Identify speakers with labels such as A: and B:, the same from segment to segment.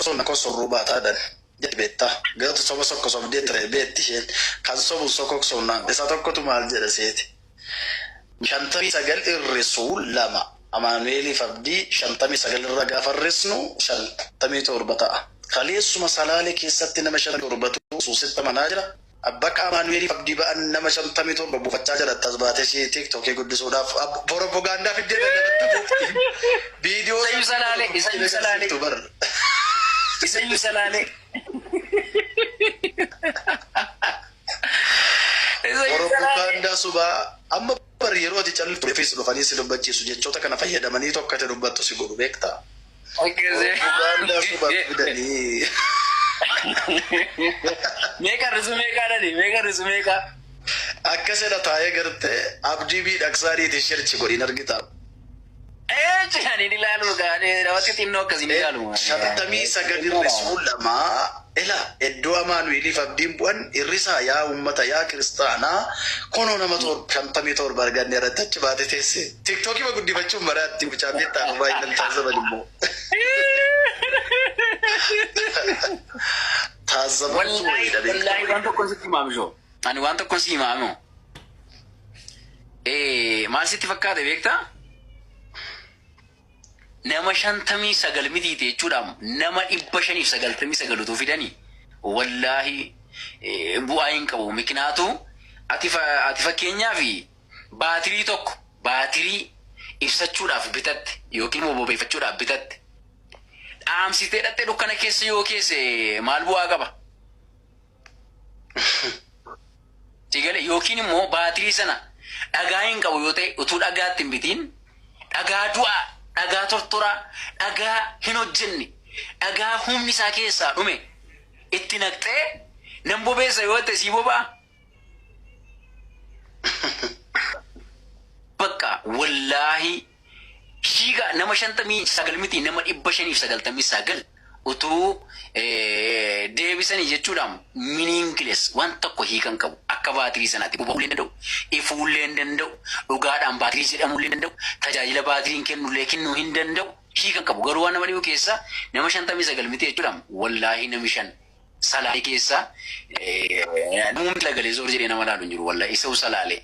A: sonna koso rubata dan jet betta gato sobo sokko sob detre betti shen kan sobu sokok sonna esa tokko tu mal jeda seti shantami sagal irrasul lama amanueli fabdi shantami sagal irraga farrisnu shantami torbata khalisu masalale kisatti nama shantami torbatu susitta manajra abbaka amanueli fabdi ba annama shantami torbabu fachaja tasbate shi tiktok e guddisu da propaganda fidde video isayu salale tubar isayu salale propaganda suba amma bar yeroo ti callu fis do fani sido bacci su jechota kana fayyadamani tokkate dubbatto si godu bekta propaganda suba bidani meka resume ka akkasena taaye garte abdi bi daksari ti shirchi godin argita يعني لا لوغاني رواتي تينو كازيني قالوا شتمي سغدير رسول لما الا ادو امانويل فبدين بون الرسا يا امتا يا كريستانا كونو نمتور شتمي تور برغان يرتچ باتيس تيك توكي بغدي بچو مرات بچابي تا موبايل تازه بدمو تازه والله وانتو كونسيتي مامجو انا وانتو كونسي مامو ما سيتي فكاده بيكتا nama shantami sagal midite chudam nama ibashani sagaltami sagalutu fidani wallahi bu'ayin qabu miknatu atifa kenya fi battery tokko battery ibsachuudhaaf bitatte yokin bobeeffachuudhaaf bitatte amsite dhatte dukkana keessa yoo keesse maal bu'aa qaba tigale yokin immoo battery sana dhagaayin qabu yoo ta'e utuu dhagaatti bitiin dhagaa du'a dhagaa tortora dhagaa hin hojjenne dhagaa humni isaa keessaa dhume itti naqxee nan bobeessa yoo ta'e si boba bakka wallahi shiga nama shantamii sagal miti nama 599 utuu deebisanii jechuudhaan meaningless waan tokko hiikan qabu akka baatirii sanaatti boba'uu hin danda'u ifuullee hin danda'u dhugaadhaan baatirii jedhamuu hin danda'u tajaajila baatiriin kennullee kennuu hin danda'u hiikan qabu garuu waan nama dhiyoo keessa nama 59 miti jechuudhaan wallaahi nami 5 salaalee keessa namumti lagalee zoor jedhee nama laalu hin jiru wallaahi isa salaalee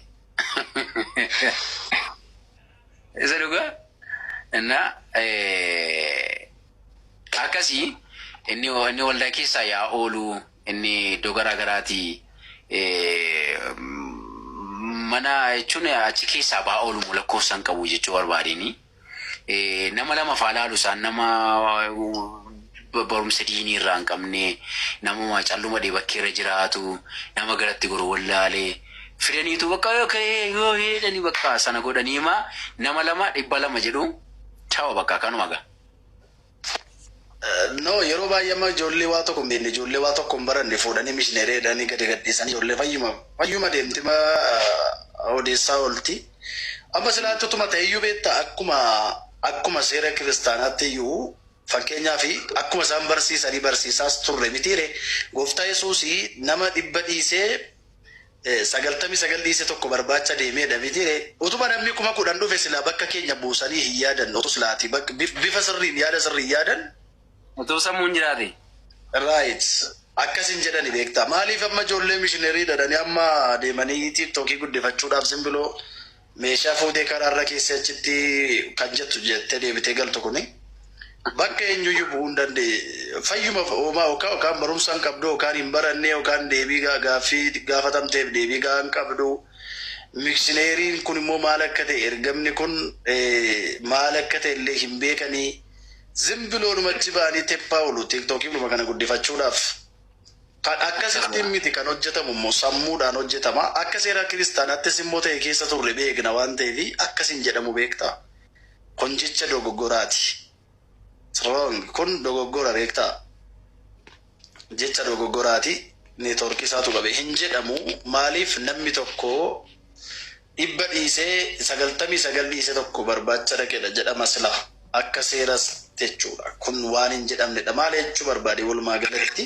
A: isa dhugaa እና akasi inni waldaa keessa yaa oolu inni iddoo garaa garaati mana jechuun achi keessaa baa oolu lakkoofsan qabu jechuu barbaadeni nama lama faalaalu isaan nama barumsa diinii irraa hin qabne nama calluma dhee bakkeerra jiraatu nama garatti goru wallaalee fidaniitu bakka yoo hedanii bakka sana godhaniima nama lama 200 jedhu chawa bakka kanuma gaa no yero baay'ama ijoollee waa tokko mbenne ijoollee waa tokko baranne fuudhanii mishineeree danii gadi gadhiisanii ijoollee fayyuma deemtima odeessaa olti amma silaatti tuma ta'eyyuu beetta akkuma seera kiristaanaatti iyyuu fakkeenyaa fi akkuma isaan barsiisaas turre mitiire gooftaa Yesuusii nama 100 dhiisee 99 dhiisee tokko barbaacha deemeedha mitiire utuma namni 10,000 dhufe silaa bakka keenya buusanii hin yaadan otu silaati bifa sirriin yaada sirrii yaadan Oto samuun jiraate. Right. Akkasin jedhani beekta. Maaliif amma ijoollee mishineerii dhadhanii amma deemanii tiiktookii guddifachuudhaaf simbiloo meeshaa fuudhee karaarra keessa achitti kan jettu jettee deebitee galtu kuni bakka eenyuyyuu bu'uu hin dandeenye. Fayyuma oomaa yookaan barumsaan qabdu yookaan hin baranne yookaan deebii gaaffii gaafatamteef deebii hin qabdu. Mishineeriin kun immoo maal akka ta'e ergamni kun maal akka ta'e illee hin beekanii. Zimbiloon machi baanii teppaa oolu tiiktookii dhuma kana guddifachuudhaaf kan akkasitti miti kan hojjetamu immoo sammuudhaan hojjetama akka seera kiristaanaattis immoo ta'e keessa turre beekna waan ta'eef akkasin jedhamu beekta kun jecha dogoggoraati kun dogoggora beekta jecha dogoggoraati neetwoorkii isaatu qabe hin jedhamu maaliif namni tokko 100 dhiisee 99 dhiisee tokko barbaacha dhaqedha jedhama silaa akka seeras jechuudha kun waan hin jedhamnedha maal jechuu barbaade walumaa galatti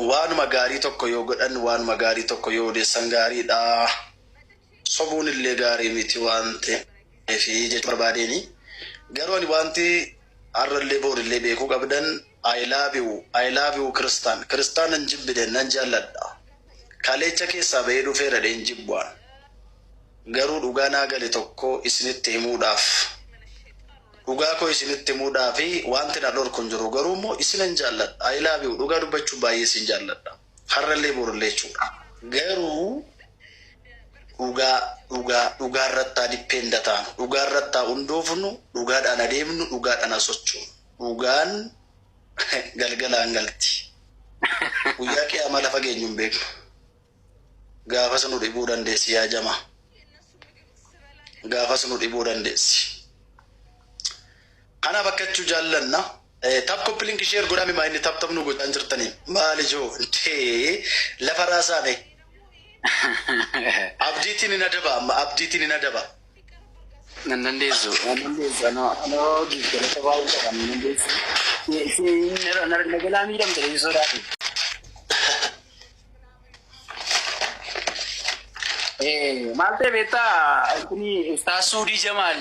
A: waanuma gaarii tokko yoo godhan waanuma gaarii tokko yoo odeessan gaariidha sobuun illee gaarii miti waan ta'e fi jechuun barbaadeni garuu ani wanti arrallee boodillee beekuu qabdan I love you Kristaan nan jibbide nan jaalladha kalecha keessaa bahee dhufeera dheen jibbu'an garuu dhugaa naa gale tokko isinitti himuudhaaf dhugaa koo isinitti himuudhaaf wanti na dhorkun jiru garuu immoo isinan jaalladha I love you dhugaa dubbachuu baay'ee isin jaalladha harrallee boodillee jechuudha garuu dhugaa irratti dipendataan dhugaa irratti hundoofnu dhugaadhaan adeemnu dhugaadhaan sochoonu dhugaan galgalaan galti guyyaa qiyaamaa lafa geenyuun beeknu gaafas nu dhibuu dandeessi yaa jama gaafas nu dhibuu dandeessi kana bakkachuu jaallanna tap koppilink share godhame maa inni tap nu godhaan jirtanii maali joo lafa raasaame abdiitiin hin adaba amma abdiitiin hin adaba
B: nandeezu no giggalata baay'ee qaban nandeezu nagalaa miidhamte sodaati maalte beektaa kuni istaasuudii jamaal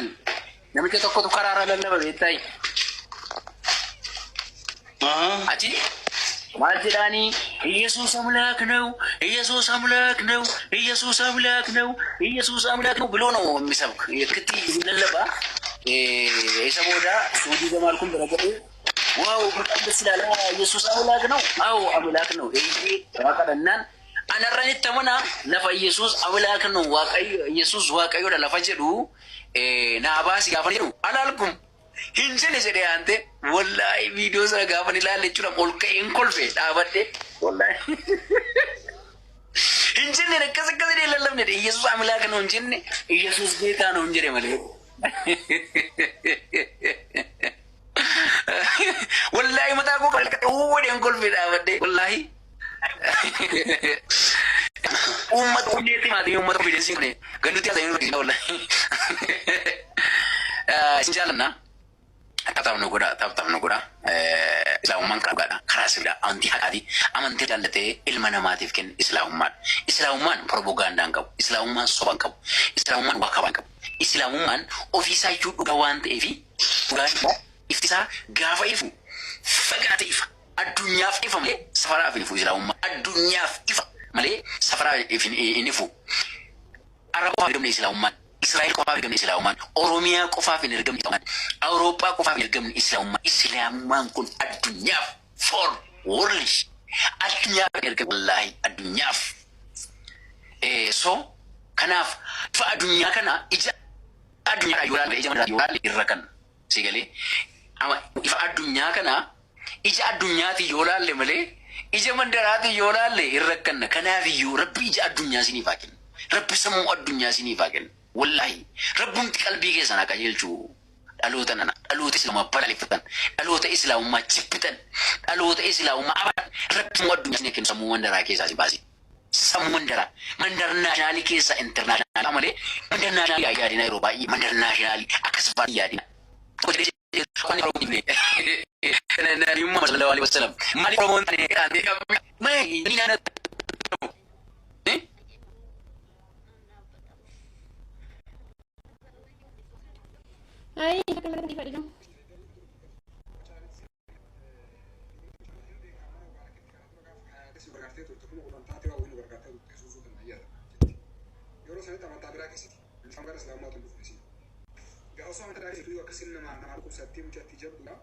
B: namicha tokkotu karaara lallaba beektaa achi ማል ጅላኒ ኢየሱስ አምላክ ነው ኢየሱስ አምላክ ነው ኢየሱስ አምላክ ነው ኢየሱስ አምላክ ነው ብሎ ነው የሚሰብክ የክቲ ለለባ የሰሞዳ ሱዲ ዘማልኩም በረገደ ዋው በጣም ደስ ይላል ኢየሱስ አምላክ ነው አው አምላክ ነው ይሄ ተራቀለናን አነራን ተመና ለፈ ኢየሱስ አምላክ ነው ዋቀይ ኢየሱስ ዋቀይ ወደ ለፈጀዱ ናባስ ያፈሩ አላልኩም hinjin jedhe ante wallahi video sa gaafan ilaalle jechuudha olka hin kolfe dhaabadhe wallahi hinjin akkas jedhe lallabne Yesuus aምላክ ነው hinjin Yesuus ጌታ ነው እንጀረ ማለት wallahi mata ko kalka wode hin kolfe dhaabadhe wallahi ummat ummati ma di ummat video sin ne ganduti azayin wallahi sinjalna taptam no goda islamuman kabada karasida anti hakati amante dalate ilma namatif ken islamuman propaganda ngab islamuman soban kab islamuman wakaban kab islamuman ofisa yudu gawante efi ganda iftisa gafa ifu fagata ifa adunya ifa male safara ifu islamuman adunya ifa male safara inifu araba dum islamuman Israel qofa fi gamni Islaamumaan Oromiyaa qofa fi gamni Islaamumaan Awurooppaa qofa fi gamni Islaamumaan kun addunyaaf for world addunyaaf erga wallahi addunyaaf so kanaaf fa addunyaa kana ija addunyaa yoo irra kan sigale ama fa addunyaa kana ija addunyaati yoo laalle malee ija mandaraati yoo laalle irra kan kanaaf iyyuu rabbi ija addunyaa sinii faakin rabbi sammuu addunyaa sinii faakin wallahi rabbun qalbii keessan akka jeelchu dhaloota islaamummaa balaliffatan dhaloota islaamummaa jibbitan dhaloota islaamummaa abadan rabbi addunyaa sinii kennu sammuu mandaraa keessaa si baasi sammuu mandar naashinaali keessa internaashinaali amalee mandar naashinaali yaadina yeroo baay'ee mandar naashinaali akkas baay'ee yaadina Kwani Oromoo ni Nabi Muhammad sallallahu alaihi wasallam mali Oromoo tane mai ni na
C: Ay, kakalakan di Pak Dino.
D: Osoo amanta dhaadhii fi akka sinna nama dhukkubsattee mucatti jabduudha.